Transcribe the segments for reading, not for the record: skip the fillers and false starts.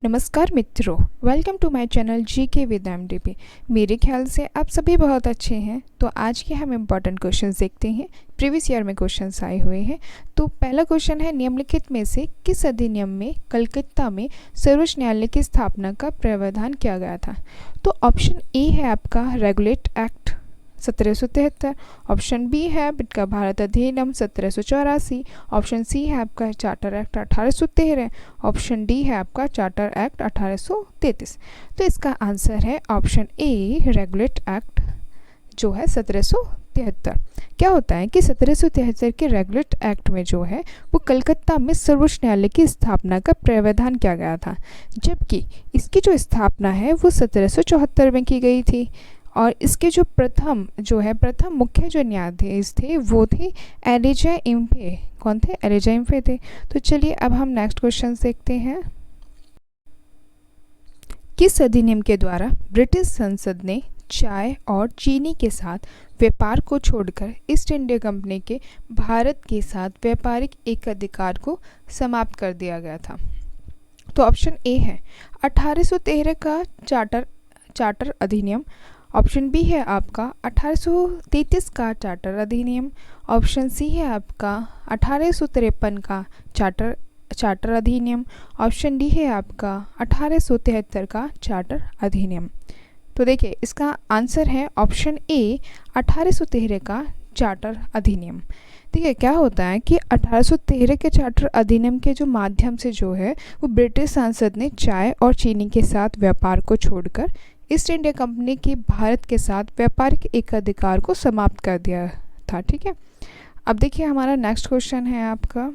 नमस्कार मित्रों, welcome to my channel GK with MDP. मेरे ख्याल से आप सभी बहुत अच्छे हैं। तो आज के हम इम्पॉर्टेंट क्वेश्चंस देखते हैं। प्रीवियस ईयर में क्वेश्चंस आए हुए हैं। तो पहला क्वेश्चन है, निम्नलिखित में से किस अधिनियम में कलकत्ता में सर्वोच्च न्यायालय की स्थापना का प्रावधान किया गया था? तो ऑप्शन ए है आपका रेगुलेट एक्ट 1773, ऑप्शन बी है आपका भारत अधिनियम 1784, ऑप्शन सी है आपका चार्टर एक्ट 1813, ऑप्शन डी है आपका चार्टर एक्ट 1833। तो इसका आंसर है ऑप्शन ए रेगुलेट एक्ट जो है 1773। क्या होता है कि 1773 के रेगुलेट एक्ट में जो है वो कलकत्ता में सर्वोच्च न्यायालय की स्थापना का प्रावधान किया गया था, जबकि इसकी जो स्थापना है वो 1774 में की गई थी। और इसके जो प्रथम मुख्य जो न्यायाधीश थे वो थे एलिजा इम्फे। कौन थे? एलिजा इम्फे थे। तो चलिए अब हम नेक्स्ट क्वेश्चन देखते हैं। किस अधिनियम के द्वारा ब्रिटिश संसद ने चाय और चीनी के साथ व्यापार को छोड़कर ईस्ट इंडिया कंपनी के भारत के साथ व्यापारिक एकाधिकार को समाप्त कर दिया गया था? तो ऑप्शन ए है 1813 का चार्टर अधिनियम, ऑप्शन बी है आपका 1833 का चार्टर अधिनियम, ऑप्शन सी है आपका 1853 का चार्टर अधिनियम, ऑप्शन डी है आपका 1873 का चार्टर अधिनियम। तो देखिए इसका आंसर है ऑप्शन ए 1813 का चार्टर अधिनियम। देखिए क्या होता है कि 1813 के चार्टर अधिनियम के जो माध्यम से जो है वो ब्रिटिश संसद ने चाय और चीनी के साथ व्यापार को छोड़कर ईस्ट इंडिया कंपनी की भारत के साथ व्यापारिक एकाधिकार को समाप्त कर दिया था। ठीक है, अब देखिए हमारा नेक्स्ट क्वेश्चन है आपका,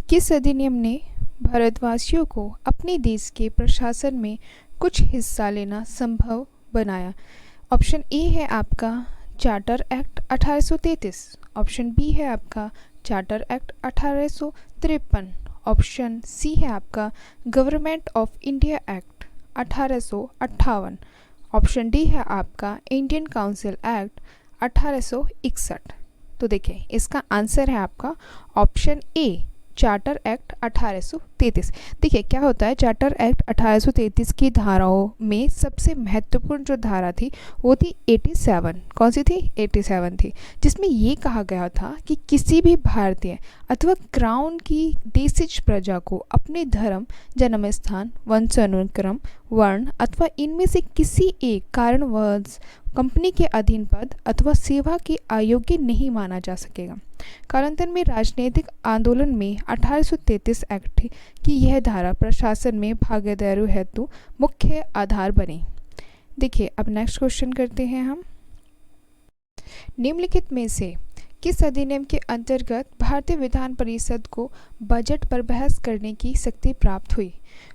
किस अधिनियम ने भारतवासियों को अपने देश के प्रशासन में कुछ हिस्सा लेना संभव बनाया? ऑप्शन ए है आपका चार्टर एक्ट 1833, ऑप्शन बी है आपका चार्टर एक्ट 1853, ऑप्शन सी है आपका government of India act 1858, option D है आपका इंडियन काउंसिल एक्ट 1861। तो देखिए इसका आंसर है आपका ऑप्शन ए चार्टर एक्ट 1833। देखिए क्या होता है, चार्टर एक्ट 1833 की धाराओं में सबसे महत्वपूर्ण जो धारा थी वो थी 87। कौन सी थी? 87 थी, जिसमें ये कहा गया था कि किसी भी भारतीय अथवा क्राउन की देशिज प्रजा को अपने धर्म, जन्म स्थान, वंशानुक्रम, वर्ण अथवा इनमें से किसी एक कारणवश कंपनी के अधीन पद अथवा सेवा के अयोग्य नहीं माना जा सकेगा। कालांतर में राजनीतिक आंदोलन में 1833 एक्ट की यह धारा प्रशासन में भागीदारी हेतु मुख्य आधार बनी। देखिए अब नेक्स्ट क्वेश्चन करते हैं हम, निम्नलिखित में से किस अधिनियम के अंतर्गत भारतीय विधान परिषद को बजट पर बहस करने की शक्ति प्राप्त हुई?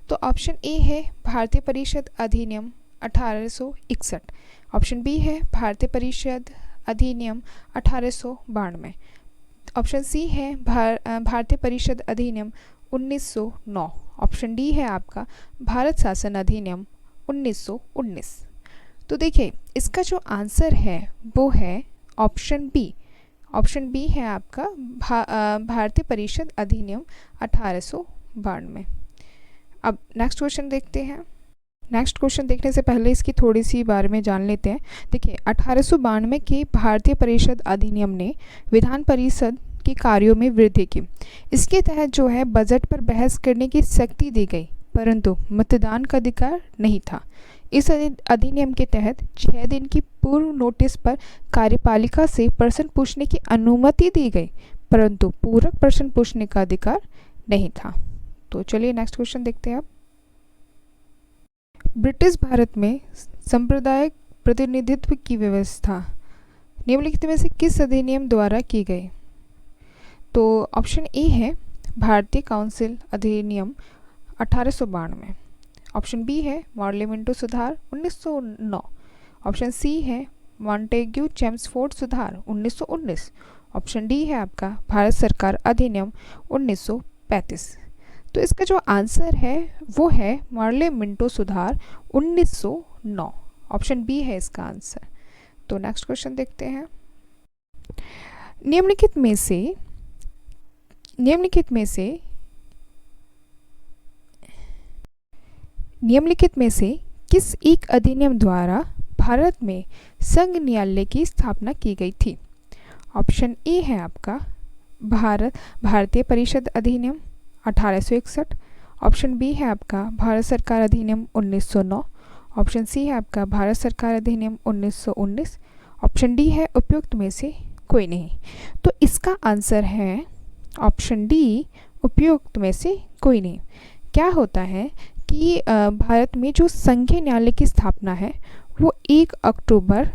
तो ऑप्शन ए है भारतीय परिषद अधिनियम 1861, ऑप्शन बी है भारतीय परिषद अधिनियम 1892, ऑप्शन सी है भारतीय परिषद अधिनियम 1909, ऑप्शन डी है आपका भारत शासन अधिनियम 1919। तो देखिए इसका जो आंसर है वो है ऑप्शन बी। ऑप्शन बी है आपका भारतीय परिषद अधिनियम 1892। अब नेक्स्ट क्वेश्चन देखते हैं। नेक्स्ट क्वेश्चन देखने से पहले इसकी थोड़ी सी बारे में जान लेते हैं। देखिए 1892 के भारतीय परिषद अधिनियम ने विधान परिषद के कार्यों में वृद्धि की। इसके तहत जो है बजट पर बहस करने की शक्ति दी गई, परंतु मतदान का अधिकार नहीं था। इस अधिनियम के तहत 6 दिन की पूर्व नोटिस पर कार्यपालिका से प्रश्न पूछने की अनुमति दी गई, परंतु पूरक प्रश्न पूछने का अधिकार नहीं था। तो चलिए नेक्स्ट क्वेश्चन देखते हैं। अब ब्रिटिश भारत में सांप्रदायिक प्रतिनिधित्व की व्यवस्था निम्नलिखित में से किस अधिनियम द्वारा की गई? तो ऑप्शन ए है भारतीय काउंसिल अधिनियम 1892, ऑप्शन बी है पार्लियामेंटो सुधार 1909, ऑप्शन सी है मॉन्टेग्यू चेम्सफोर्ड सुधार 1919, ऑप्शन डी है आपका भारत सरकार अधिनियम 1935। तो इसका जो आंसर है वो है पार्लियामेंटो सुधार 1909, ऑप्शन बी है इसका आंसर। तो नेक्स्ट क्वेश्चन देखते हैं, निम्नलिखित में से निम्नलिखित में से किस एक अधिनियम द्वारा भारत में संघ न्यायालय की स्थापना की गई थी? ऑप्शन ए है आपका भारतीय परिषद अधिनियम 1861। ऑप्शन बी है आपका भारत सरकार अधिनियम 1909। ऑप्शन सी है आपका भारत सरकार अधिनियम 1919। ऑप्शन डी है उपयुक्त में से कोई नहीं। तो इसका आंसर है ऑप्शन डी, उपयुक्त में से कोई नहीं। क्या होता है कि भारत में जो संघीय न्यायालय की स्थापना है वो 1 अक्टूबर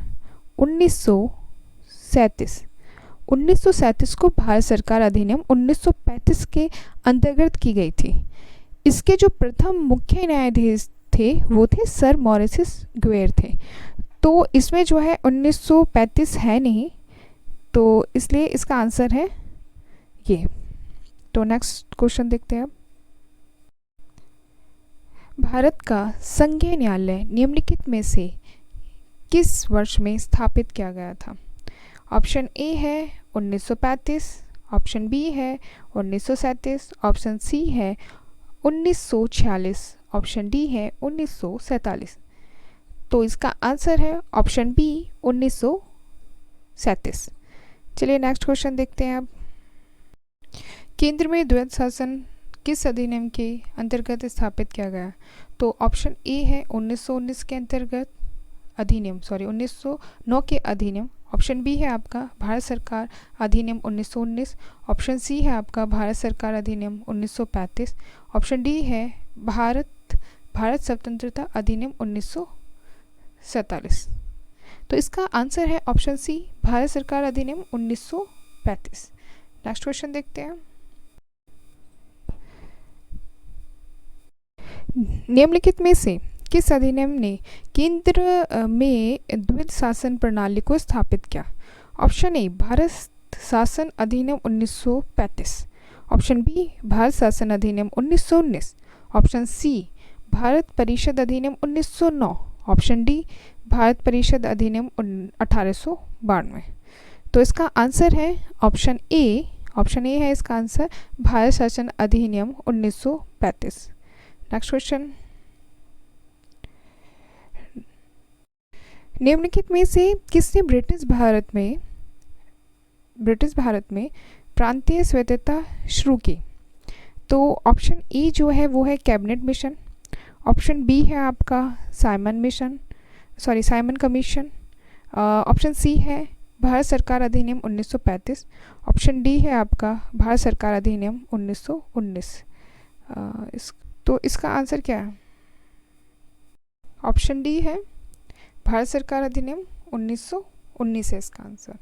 1937 को भारत सरकार अधिनियम 1935 के अंतर्गत की गई थी। इसके जो प्रथम मुख्य न्यायाधीश थे वो थे सर मॉरिस ग्वेर थे। तो इसमें जो है 1935 है नहीं, तो इसलिए इसका आंसर है ये। तो नेक्स्ट क्वेश्चन देखते हैं अब। भारत का संघीय न्यायालय निम्नलिखित में से किस वर्ष में स्थापित किया गया था? ऑप्शन ए है 1935। ऑप्शन बी है 1937। ऑप्शन सी है 1946। ऑप्शन डी है 1947। तो इसका आंसर है ऑप्शन बी, 1937। चलिए नेक्स्ट क्वेश्चन देखते हैं अब। केंद्र में द्वैध शासन किस अधिनियम के अंतर्गत स्थापित किया गया? तो ऑप्शन ए है 1919 के अंतर्गत अधिनियम 1909 के अधिनियम। ऑप्शन बी है आपका भारत सरकार अधिनियम 1919। ऑप्शन सी है आपका भारत सरकार अधिनियम 1935। ऑप्शन डी है भारत स्वतंत्रता अधिनियम 1947। तो इसका आंसर है ऑप्शन सी, भारत सरकार अधिनियम 1935। नेक्स्ट क्वेश्चन देखते हैं। निम्नलिखित में से किस अधिनियम ने केंद्र में द्वैध शासन प्रणाली को स्थापित किया? ऑप्शन ए भारत शासन अधिनियम 1935। ऑप्शन बी भारत शासन अधिनियम 1919। ऑप्शन सी भारत परिषद अधिनियम 1909। ऑप्शन डी भारत परिषद अधिनियम 1892। तो इसका आंसर है ऑप्शन ए। ऑप्शन ए है इसका आंसर, भारत शासन अधिनियम 1935। Next question. निम्नलिखित में से किसने ब्रिटिश भारत में प्रांतीय स्वायत्तता शुरू की? तो ऑप्शन ए जो है वो है कैबिनेट मिशन। ऑप्शन बी है आपका साइमन कमीशन। ऑप्शन सी है भारत सरकार अधिनियम 1935। ऑप्शन डी है आपका भारत सरकार अधिनियम 1919। तो इसका आंसर क्या है? ऑप्शन डी है भारत सरकार अधिनियम 1919 है इसका आंसर।